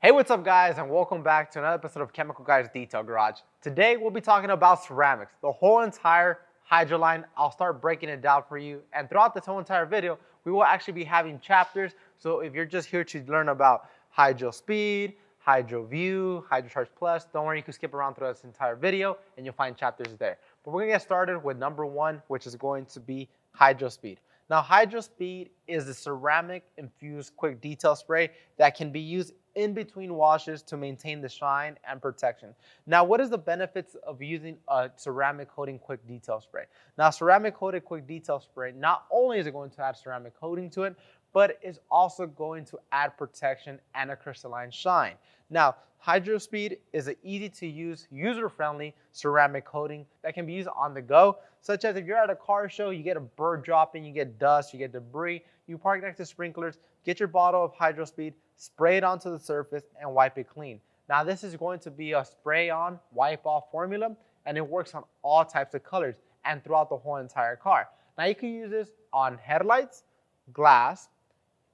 Hey, what's up guys, and welcome back to another episode of Chemical Guys Detail Garage. Today we'll be talking about ceramics, the whole entire hydro line. I'll start breaking it down for you, and throughout this whole entire video, we will actually be having chapters. So if you're just here to learn about HydroSpeed, HydroView, HydroCharge Plus, don't worry, you can skip around throughout this entire video and you'll find chapters there. But we're gonna get started with number one, which is going to be HydroSpeed. Now, HydroSpeed is a ceramic infused quick detail spray that can be used in between washes to maintain the shine and protection. Now, what is the benefits of using a ceramic coating quick detail spray? Now, ceramic coated quick detail spray, not only is it going to add ceramic coating to it, but is also going to add protection and a crystalline shine. Now, HydroSpeed is an easy to use, user-friendly ceramic coating that can be used on the go, such as if you're at a car show, you get a bird dropping, you get dust, you get debris, you park next to sprinklers, get your bottle of HydroSpeed, spray it onto the surface and wipe it clean. Now, this is going to be a spray on, wipe off formula, and it works on all types of colors and throughout the whole entire car. Now, you can use this on headlights, glass,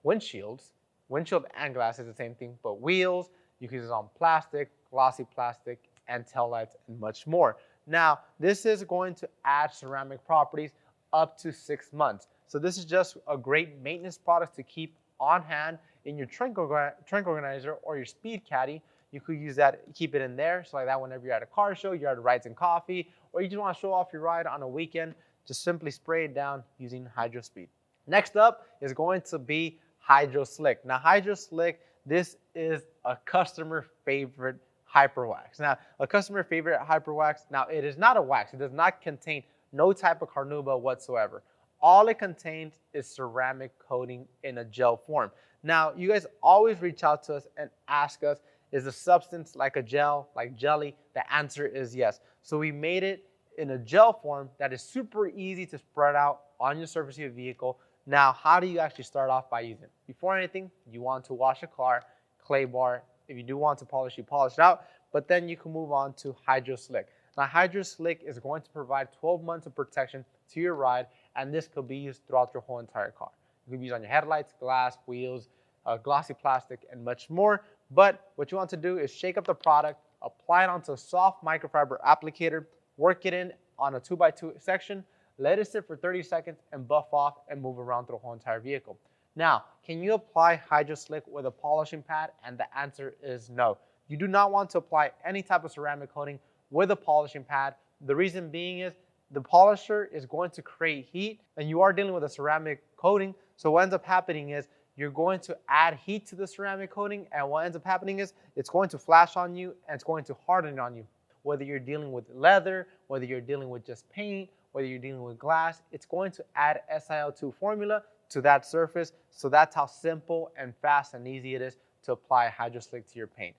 windshields. Windshield and glass is the same thing, but wheels, you can use it on plastic, glossy plastic, and taillights, and much more. Now, this is going to add ceramic properties up to 6 months. So this is just a great maintenance product to keep on hand in your trunk organizer or your speed caddy. You could use that, keep it in there, so like that whenever you're at a car show, you're at rides and coffee, or you just want to show off your ride on a weekend, just simply spray it down using HydroSpeed. Next up is going to be HydroSlick. Now, HydroSlick, this is a customer favorite hyper wax. Now, a customer favorite hyper wax, now it is not a wax. It does not contain no type of carnauba whatsoever. All it contains is ceramic coating in a gel form. Now, you guys always reach out to us and ask us, is the substance like a gel, like jelly? The answer is yes. So we made it in a gel form that is super easy to spread out on your surface of your vehicle. Now, how do you actually start off by using it? Before anything, you want to wash a car, clay bar. If you do want to polish, you polish it out, but then you can move on to HydroSlick. Now, HydroSlick is going to provide 12 months of protection to your ride, and this could be used throughout your whole entire car. You can use it on your headlights, glass, wheels, glossy plastic, and much more. But what you want to do is shake up the product, apply it onto a soft microfiber applicator, work it in on a 2x2 section, let it sit for 30 seconds and buff off and move around through the whole entire vehicle. Now, can you apply HydroSlick with a polishing pad? And the answer is no. You do not want to apply any type of ceramic coating with a polishing pad. The reason being is the polisher is going to create heat, and you are dealing with a ceramic coating. So what ends up happening is you're going to add heat to the ceramic coating, and what ends up happening is it's going to flash on you and it's going to harden on you. Whether you're dealing with leather, whether you're dealing with just paint, whether you're dealing with glass, it's going to add SiO2 formula to that surface. So that's how simple and fast and easy it is to apply HydroSlick to your paint.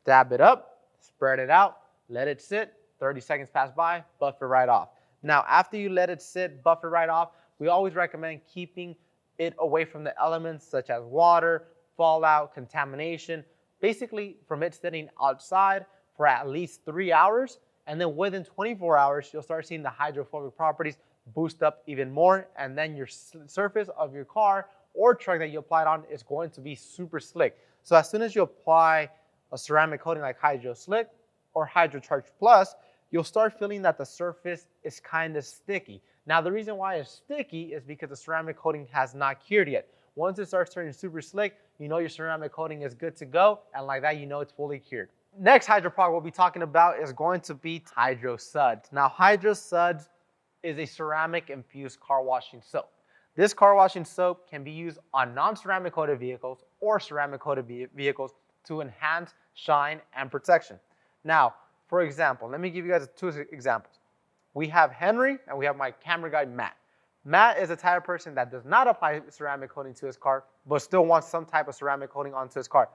Dab it up, spread it out, let it sit, 30 seconds pass by, buff it right off. Now, after you let it sit, buff it right off, we always recommend keeping it away from the elements such as water, fallout, contamination, basically from it sitting outside for at least 3 hours. And then within 24 hours, you'll start seeing the hydrophobic properties boost up even more. And then your surface of your car or truck that you applied on is going to be super slick. So as soon as you apply a ceramic coating like HydroSlick or HydroCharge Plus, you'll start feeling that the surface is kind of sticky. Now, the reason why it's sticky is because the ceramic coating has not cured yet. Once it starts turning super slick, you know your ceramic coating is good to go, and like that, you know it's fully cured. Next hydro product we'll be talking about is going to be HydroSuds. Now, HydroSuds is a ceramic infused car washing soap. This car washing soap can be used on non-ceramic coated vehicles or ceramic coated vehicles to enhance shine and protection. Now, for example, let me give you guys two examples. We have Henry and we have my camera guy, Matt. Matt is the type of person that does not apply ceramic coating to his car, but still wants some type of ceramic coating onto his car.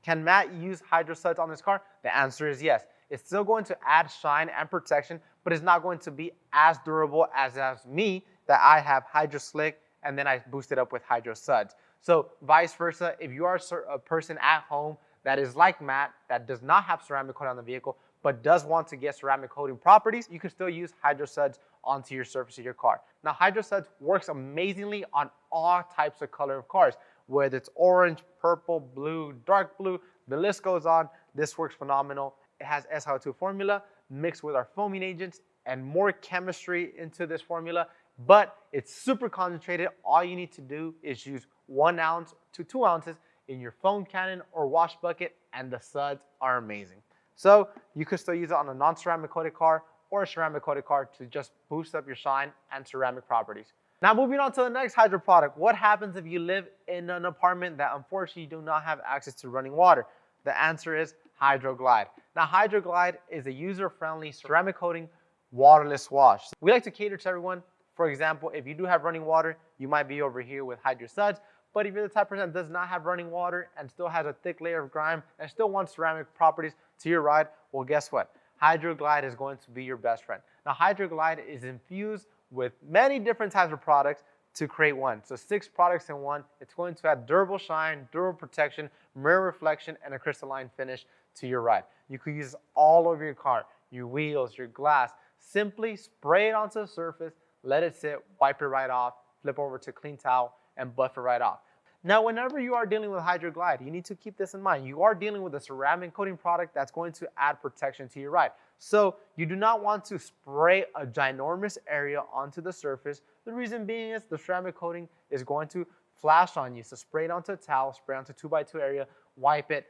Can Matt use HydroSuds on his car? The answer is yes. It's still going to add shine and protection, but it's not going to be as durable as me, that I have HydroSlick and then I boost it up with HydroSuds. So vice versa, if you are a person at home that is like Matt, that does not have ceramic coating on the vehicle, but does want to get ceramic coating properties, you can still use HydroSuds onto your surface of your car. Now, HydroSuds works amazingly on all types of color of cars. whether it's orange, purple, blue, dark blue, the list goes on. This works phenomenal. It has SiO2 formula mixed with our foaming agents and more chemistry into this formula, but it's super concentrated. All you need to do is use 1 ounce to 2 ounces in your foam cannon or wash bucket, and the suds are amazing. So you could still use it on a non-ceramic coated car or a ceramic coated car to just boost up your shine and ceramic properties. Now moving on to the next Hydro product. What happens if you live in an apartment that unfortunately do not have access to running water? The answer is HydroGlide. Now HydroGlide is a user-friendly ceramic coating waterless wash. We like to cater to everyone. For example, if you do have running water, you might be over here with HydroSuds. But if you're the type of person that does not have running water and still has a thick layer of grime and still wants ceramic properties to your ride, well, guess what? HydroGlide is going to be your best friend. Now, HydroGlide is infused with many different types of products to create one. So 6 products in one. It's going to add durable shine, durable protection, mirror reflection, and a crystalline finish to your ride. You could use this all over your car, your wheels, your glass. Simply spray it onto the surface, let it sit, wipe it right off, flip over to a clean towel, and buff it right off. Now, whenever you are dealing with HydroGlide, you need to keep this in mind. You are dealing with a ceramic coating product that's going to add protection to your ride. So you do not want to spray a ginormous area onto the surface. The reason being is the ceramic coating is going to flash on you. So spray it onto a towel, spray onto 2x2 area, wipe it,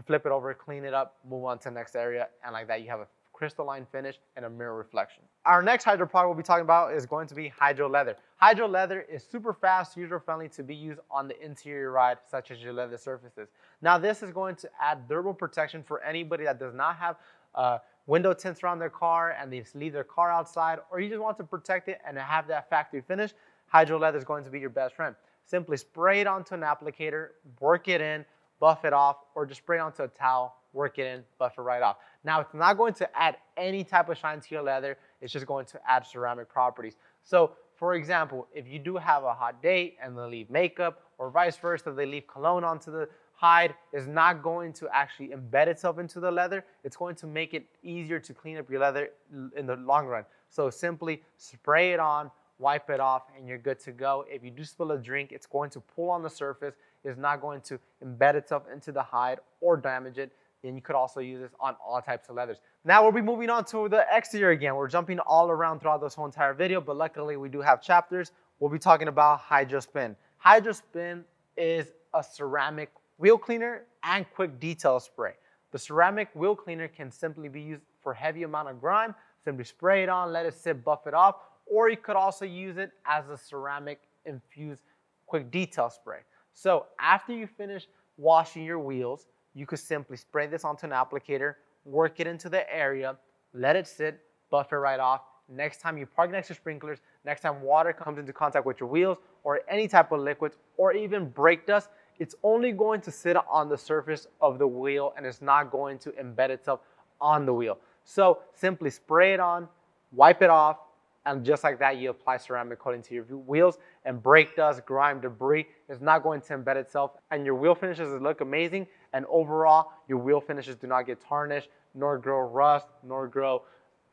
flip it over, clean it up, move on to the next area, and like that you have a crystalline finish and a mirror reflection. Our next Hydro product we'll be talking about is going to be HydroLeather. HydroLeather is super fast, user-friendly to be used on the interior ride, such as your leather surfaces. Now this is going to add durable protection for anybody that does not have window tints around their car and they just leave their car outside, or you just want to protect it and have that factory finish. HydroLeather is going to be your best friend. Simply spray it onto an applicator, work it in, buff it off, or just spray it onto a towel, work it in, buff it right off. Now, it's not going to add any type of shine to your leather. It's just going to add ceramic properties. So, for example, if you do have a hot date and they leave makeup, or vice versa, they leave cologne onto the hide, is not going to actually embed itself into the leather. It's going to make it easier to clean up your leather in the long run. So simply spray it on, wipe it off, and you're good to go. If you do spill a drink, it's going to pull on the surface. It's not going to embed itself into the hide or damage it. And you could also use this on all types of leathers. Now we'll be moving on to the exterior again. We're jumping all around throughout this whole entire video, but luckily we do have chapters. We'll be talking about HydroSpin. HydroSpin is a ceramic wheel cleaner and quick detail spray. The ceramic wheel cleaner can simply be used for heavy amount of grime. Simply spray it on, let it sit, buff it off, or you could also use it as a ceramic infused quick detail spray. So after you finish washing your wheels, you could simply spray this onto an applicator, work it into the area, let it sit, buff it right off. Next time you park next to sprinklers, next time water comes into contact with your wheels or any type of liquids or even brake dust, it's only going to sit on the surface of the wheel and it's not going to embed itself on the wheel. So simply spray it on, wipe it off, and just like that, you apply ceramic coating to your wheels, and brake dust, grime, debris is not going to embed itself, and your wheel finishes look amazing, and overall, your wheel finishes do not get tarnished, nor grow rust, nor grow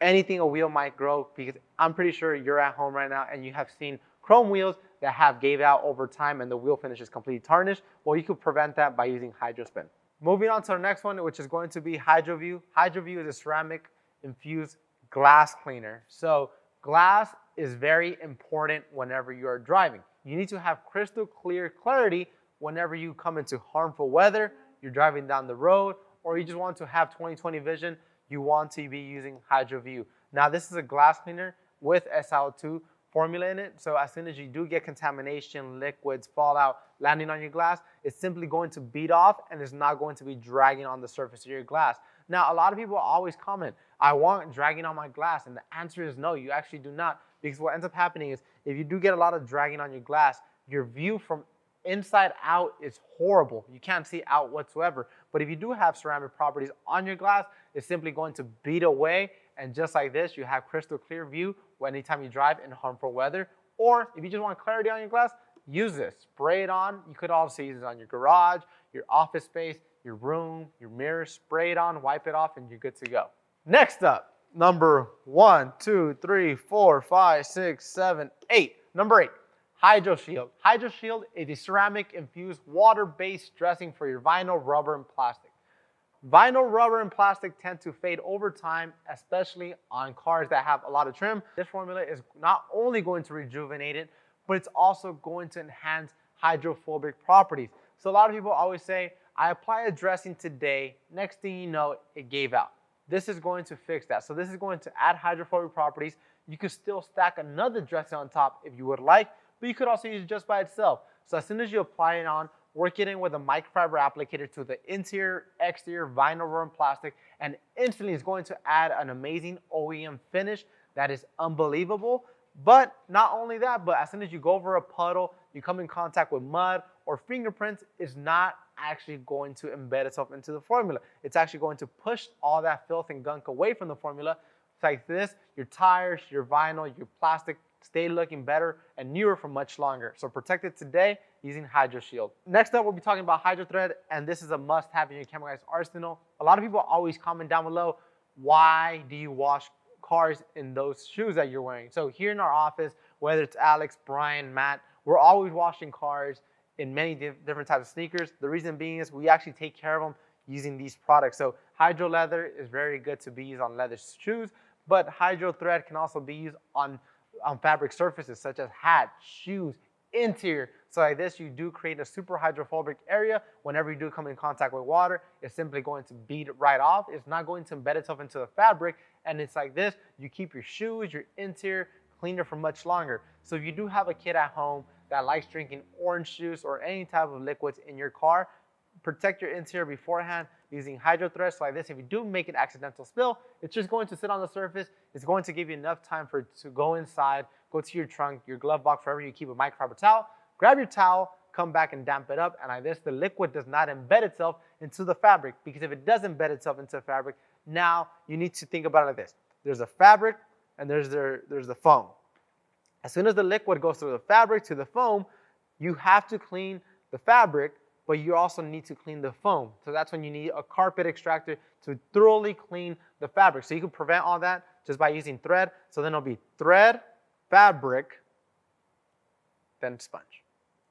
anything a wheel might grow, because I'm pretty sure you're at home right now and you have seen chrome wheels that have gave out over time and the wheel finish is completely tarnished. Well, you could prevent that by using HydroSpin. Moving on to our next one, which is going to be HydroView. HydroView is a ceramic infused glass cleaner. So glass is very important whenever you are driving. You need to have crystal clear clarity whenever you come into harmful weather, you're driving down the road, or you just want to have 20/20 vision, you want to be using HydroView. Now this is a glass cleaner with SiO2 formula in it, so as soon as you do get contamination, liquids, fallout landing on your glass, it's simply going to bead off and it's not going to be dragging on the surface of your glass. Now a lot of people always comment, I want dragging on my glass, and the answer is no, you actually do not, because what ends up happening is if you do get a lot of dragging on your glass, your view from inside out is horrible. You can't see out whatsoever. But if you do have ceramic properties on your glass, it's simply going to bead away, and just like this, you have crystal clear view anytime you drive in harmful weather. Or if you just want clarity on your glass, use this. Spray it on. You could also use it on your garage, your office space, your room, your mirror. Spray it on, wipe it off, and you're good to go. Next up, number 1, 2, 3, 4, 5, 6, 7, 8. Number 8, HydroShield. HydroShield is a ceramic infused water-based dressing for your vinyl, rubber, and plastic. Vinyl, rubber, and plastic tend to fade over time, especially on cars that have a lot of trim. This formula is not only going to rejuvenate it, but it's also going to enhance hydrophobic properties. So a lot of people always say, I apply a dressing today, next thing you know, it gave out. This is going to fix that. So this is going to add hydrophobic properties. You could still stack another dressing on top if you would like, but you could also use it just by itself. So as soon as you apply it on, work it in with a microfiber applicator to the interior, exterior, vinyl, rubber, and plastic, and instantly it's going to add an amazing OEM finish that is unbelievable. But not only that, but as soon as you go over a puddle, you come in contact with mud or fingerprints, it's not actually going to embed itself into the formula. It's actually going to push all that filth and gunk away from the formula. It's like this, your tires, your vinyl, your plastic stay looking better and newer for much longer. So protect it today using HydroShield. Next up, we'll be talking about HydroThread, and this is a must-have in your chemical guys arsenal. A lot of people always comment down below, why do you wash cars in those shoes that you're wearing? So here in our office, whether it's Alex, Brian, Matt, we're always washing cars in many different types of sneakers. The reason being is we actually take care of them using these products. So HydroLeather is very good to be used on leather shoes, but HydroThread can also be used on fabric surfaces such as hats, shoes, interior. So like this, you do create a super hydrophobic area. Whenever you do come in contact with water, it's simply going to bead it right off. It's not going to embed itself into the fabric. And it's like this, you keep your shoes, your interior cleaner for much longer. So if you do have a kid at home that likes drinking orange juice or any type of liquids in your car, protect your interior beforehand using HydroThread. So like this, if you do make an accidental spill, it's just going to sit on the surface. It's going to give you enough time for it to go inside, go to your trunk, your glove box, wherever you keep a microfiber towel. Grab your towel, come back and damp it up. And like this, the liquid does not embed itself into the fabric, because if it does embed itself into the fabric, now you need to think about it like this. There's a fabric and there's the foam. As soon as the liquid goes through the fabric to the foam, you have to clean the fabric, but you also need to clean the foam. So that's when you need a carpet extractor to thoroughly clean the fabric. So you can prevent all that just by using thread. So then it'll be thread, fabric, then sponge.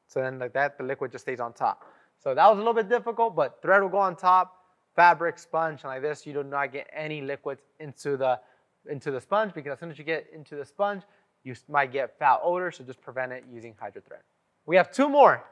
So then like that, the liquid just stays on top. So that was a little bit difficult, but thread will go on top, fabric, sponge, and like this, you do not get any liquids into the sponge, because as soon as you get into the sponge, you might get foul odor, so just prevent it using HydroThread. We have two more.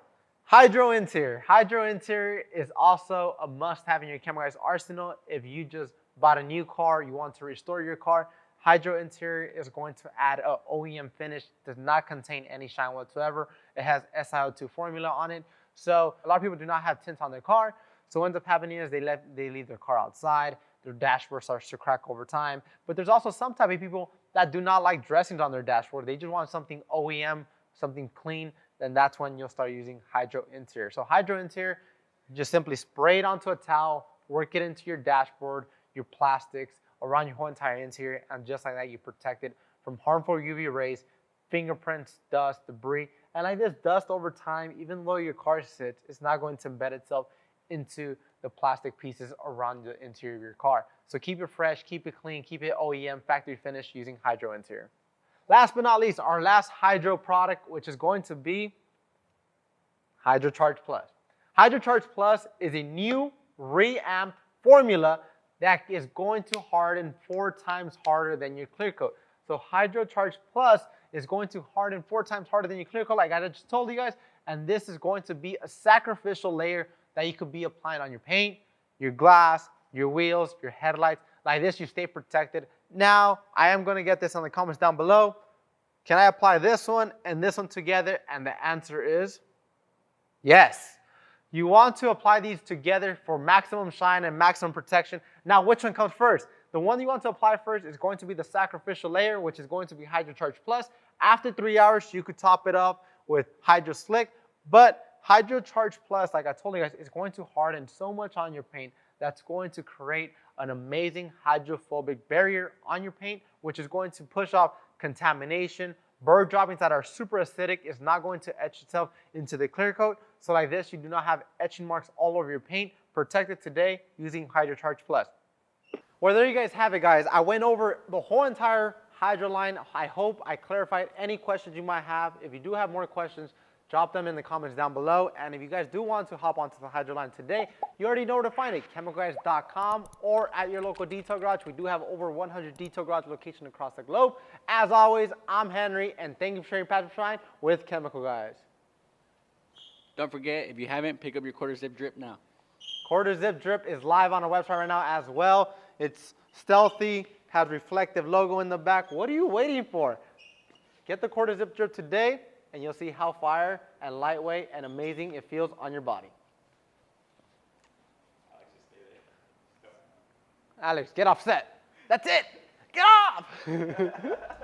HydroInterior. HydroInterior is also a must-have in your chemical guys arsenal. If you just bought a new car, you want to restore your car, HydroInterior is going to add an OEM finish. Does not contain any shine whatsoever. It has SiO2 formula on it. So a lot of people do not have tints on their car. So what ends up happening is they leave their car outside. Their dashboard starts to crack over time. But there's also some type of people that do not like dressings on their dashboard. They just want something OEM, something clean. Then that's when you'll start using HydroInterior. So HydroInterior, just simply spray it onto a towel, work it into your dashboard, your plastics, around your whole entire interior, and just like that, you protect it from harmful UV rays, fingerprints, dust, debris. And like this, dust over time, even though your car sits, it's not going to embed itself into the plastic pieces around the interior of your car. So keep it fresh, keep it clean, keep it OEM, factory finish using HydroInterior. Last but not least, our last hydro product, which is going to be HydroCharge Plus. HydroCharge Plus is a new reamped formula that is going to harden 4 times harder than your clear coat. So HydroCharge Plus is going to harden 4 times harder than your clear coat, like I just told you guys. And this is going to be a sacrificial layer that you could be applying on your paint, your glass, your wheels, your headlights. Like this, you stay protected. Now, I am going to get this in the comments down below. Can I apply this one and this one together? And the answer is yes. You want to apply these together for maximum shine and maximum protection. Now, which one comes first? The one you want to apply first is going to be the sacrificial layer, which is going to be HydroCharge Plus. After 3 hours, you could top it up with HydroSlick. But HydroCharge Plus, like I told you guys, is going to harden so much on your paint that's going to create an amazing hydrophobic barrier on your paint, which is going to push off contamination. Bird droppings that are super acidic is not going to etch itself into the clear coat. So like this, you do not have etching marks all over your paint. Protect it today using HydroCharge Plus. Well, there you guys have it, guys. I went over the whole entire HydroLine. I hope I clarified any questions you might have. If you do have more questions, drop them in the comments down below. And if you guys do want to hop onto the HydroLine today, you already know where to find it, chemicalguys.com or at your local detail garage. We do have over 100 detail garage locations across the globe. As always, I'm Henry, and thank you for sharing Passion Shine with Chemical Guys. Don't forget, if you haven't, pick up your quarter zip drip now. Quarter zip drip is live on our website right now as well. It's stealthy, has reflective logo in the back. What are you waiting for? Get the quarter zip drip today, and you'll see how fire and lightweight and amazing it feels on your body. Alex, get off set. That's it. Get off!